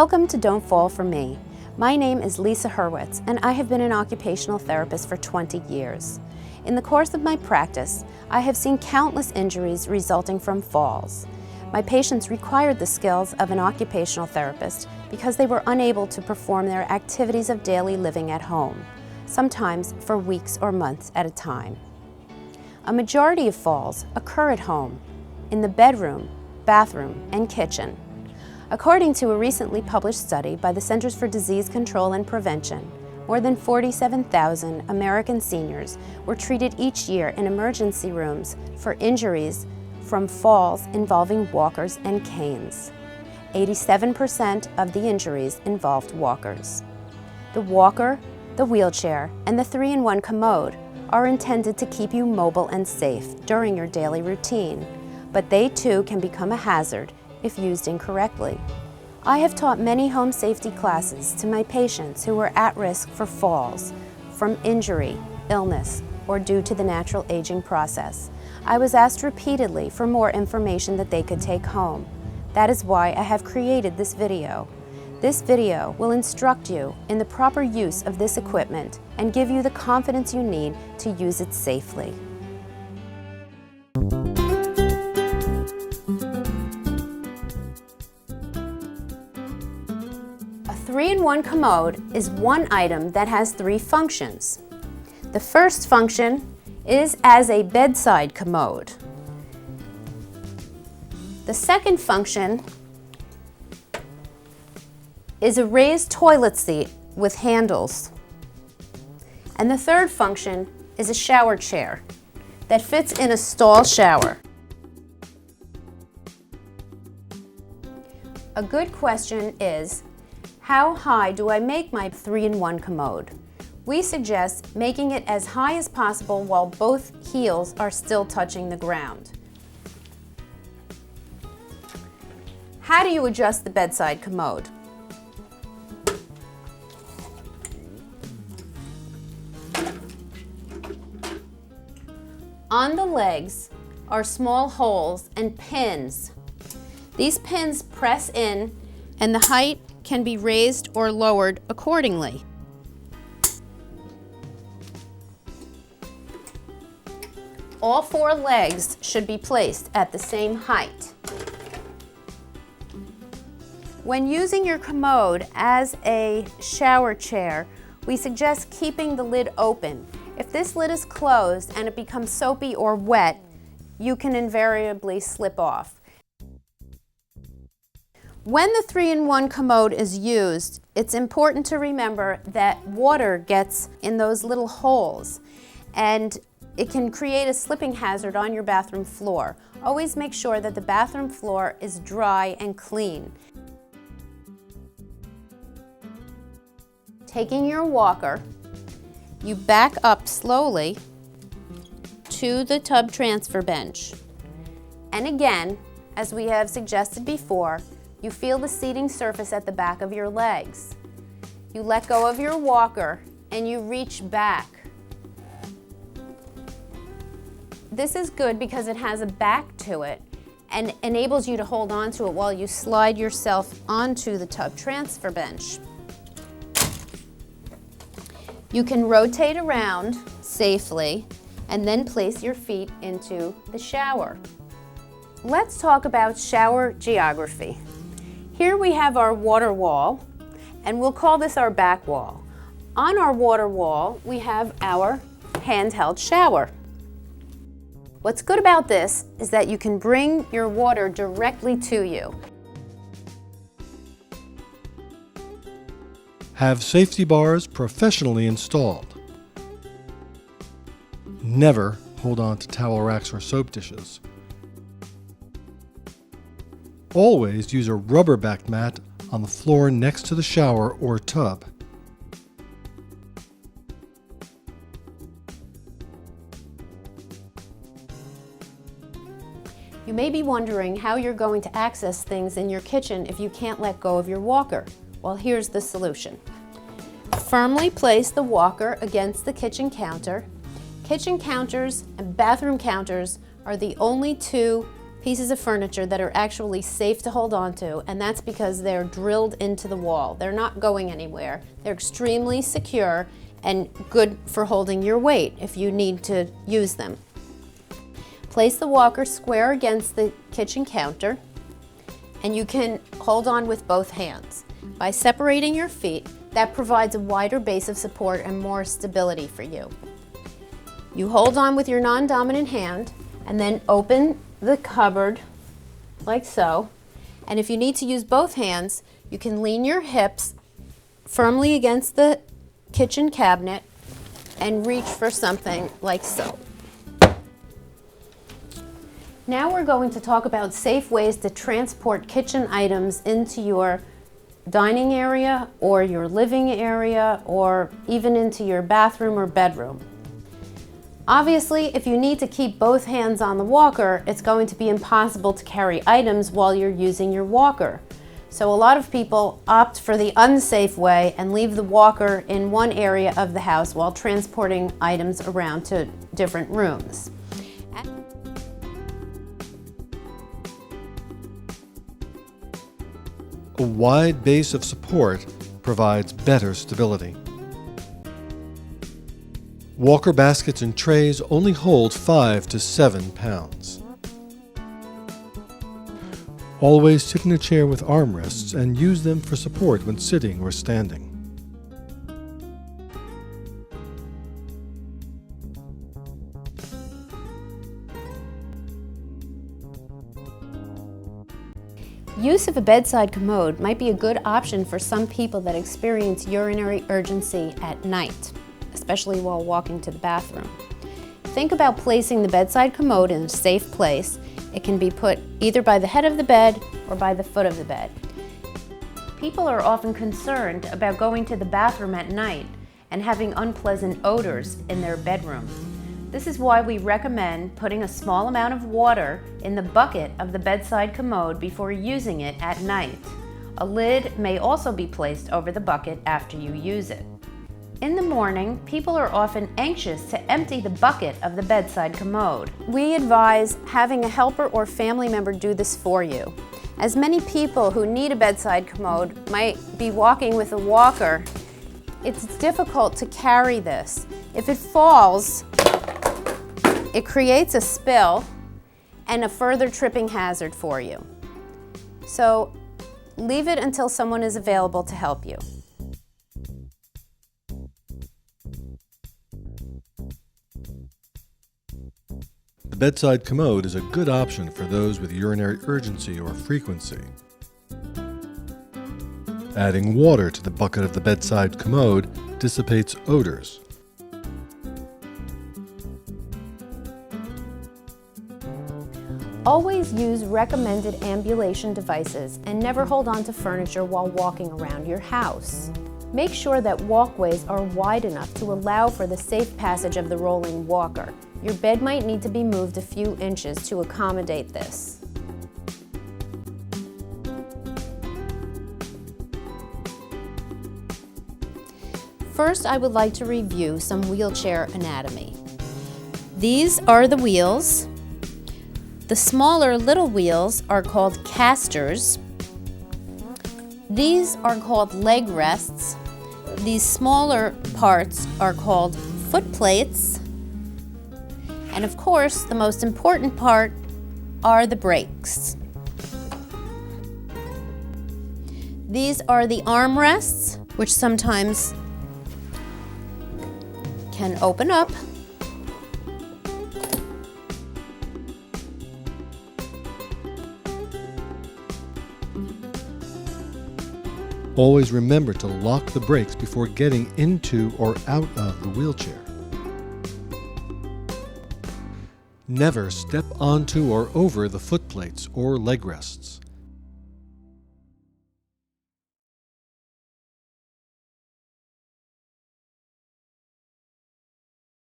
Welcome to Don't Fall for Me. My name is Lisa Hurwitz, and I have been an occupational therapist for 20 years. In the course of my practice, I have seen countless injuries resulting from falls. My patients required the skills of an occupational therapist because they were unable to perform their activities of daily living at home, sometimes for weeks or months at a time. A majority of falls occur at home, in the bedroom, bathroom, and kitchen. According to a recently published study by the Centers for Disease Control and Prevention, more than 47,000 American seniors were treated each year in emergency rooms for injuries from falls involving walkers and canes. 87% of the injuries involved walkers. The walker, the wheelchair, and the 3-in-1 Commode are intended to keep you mobile and safe during your daily routine, but they too can become a hazard if used incorrectly. I have taught many home safety classes to my patients who were at risk for falls, from injury, illness, or due to the natural aging process. I was asked repeatedly for more information that they could take home. That is why I have created this video. This video will instruct you in the proper use of this equipment and give you the confidence you need to use it safely. A 3-in-1 Commode is one item that has 3 functions. The first function is as a bedside Commode. The second function is a raised toilet seat with handles. And the third function is a shower chair that fits in a stall shower. A good question is, how high do I make my 3-in-1 Commode? We suggest making it as high as possible while both heels are still touching the ground. How do you adjust the bedside Commode? On the legs are small holes and pins. These pins press in, and the height can be raised or lowered accordingly. All 4 legs should be placed at the same height. When using your Commode as a shower chair, we suggest keeping the lid open. If this lid is closed and it becomes soapy or wet, you can invariably slip off. When the 3-in-1 Commode is used, it's important to remember that water gets in those little holes and it can create a slipping hazard on your bathroom floor. Always make sure that the bathroom floor is dry and clean. Taking your walker, you back up slowly to the tub transfer bench. And again, as we have suggested before, you feel the seating surface at the back of your legs. You let go of your walker and you reach back. This is good because it has a back to it and enables you to hold on to it while you slide yourself onto the tub transfer bench. You can rotate around safely and then place your feet into the shower. Let's talk about shower geography. Here we have our water wall, and we'll call this our back wall. On our water wall, we have our handheld shower. What's good about this is that you can bring your water directly to you. Have safety bars professionally installed. Never hold on to towel racks or soap dishes. Always use a rubber-backed mat on the floor next to the shower or tub. You may be wondering how you're going to access things in your kitchen if you can't let go of your walker. Well, here's the solution. Firmly place the walker against the kitchen counter. Kitchen counters and bathroom counters are the only 2 pieces of furniture that are actually safe to hold on to, and that's because they're drilled into the wall. They're not going anywhere. They're extremely secure and good for holding your weight if you need to use them. Place the walker square against the kitchen counter, and you can hold on with both hands. By separating your feet, that provides a wider base of support and more stability for you. You hold on with your non-dominant hand and then open the cupboard like so. And if you need to use both hands, you can lean your hips firmly against the kitchen cabinet and reach for something like so. Now we're going to talk about safe ways to transport kitchen items into your dining area or your living area or even into your bathroom or bedroom. Obviously, if you need to keep both hands on the walker, it's going to be impossible to carry items while you're using your walker. So a lot of people opt for the unsafe way and leave the walker in one area of the house while transporting items around to different rooms. A wide base of support provides better stability. Walker baskets and trays only hold 5 to 7 pounds. Always sit in a chair with armrests and use them for support when sitting or standing. Use of a bedside commode might be a good option for some people that experience urinary urgency at night, especially while walking to the bathroom. Think about placing the bedside commode in a safe place. It can be put either by the head of the bed or by the foot of the bed. People are often concerned about going to the bathroom at night and having unpleasant odors in their bedroom. This is why we recommend putting a small amount of water in the bucket of the bedside commode before using it at night. A lid may also be placed over the bucket after you use it. In the morning, people are often anxious to empty the bucket of the bedside commode. We advise having a helper or family member do this for you. As many people who need a bedside commode might be walking with a walker, it's difficult to carry this. If it falls, it creates a spill and a further tripping hazard for you. So leave it until someone is available to help you. The bedside commode is a good option for those with urinary urgency or frequency. Adding water to the bucket of the bedside commode dissipates odors. Always use recommended ambulation devices and never hold on to furniture while walking around your house. Make sure that walkways are wide enough to allow for the safe passage of the rolling walker. Your bed might need to be moved a few inches to accommodate this. First, I would like to review some wheelchair anatomy. These are the wheels. The smaller little wheels are called casters. These are called leg rests. These smaller parts are called foot plates. And of course, the most important part are the brakes. These are the armrests, which sometimes can open up. Always remember to lock the brakes before getting into or out of the wheelchair. Never step onto or over the foot plates or leg rests.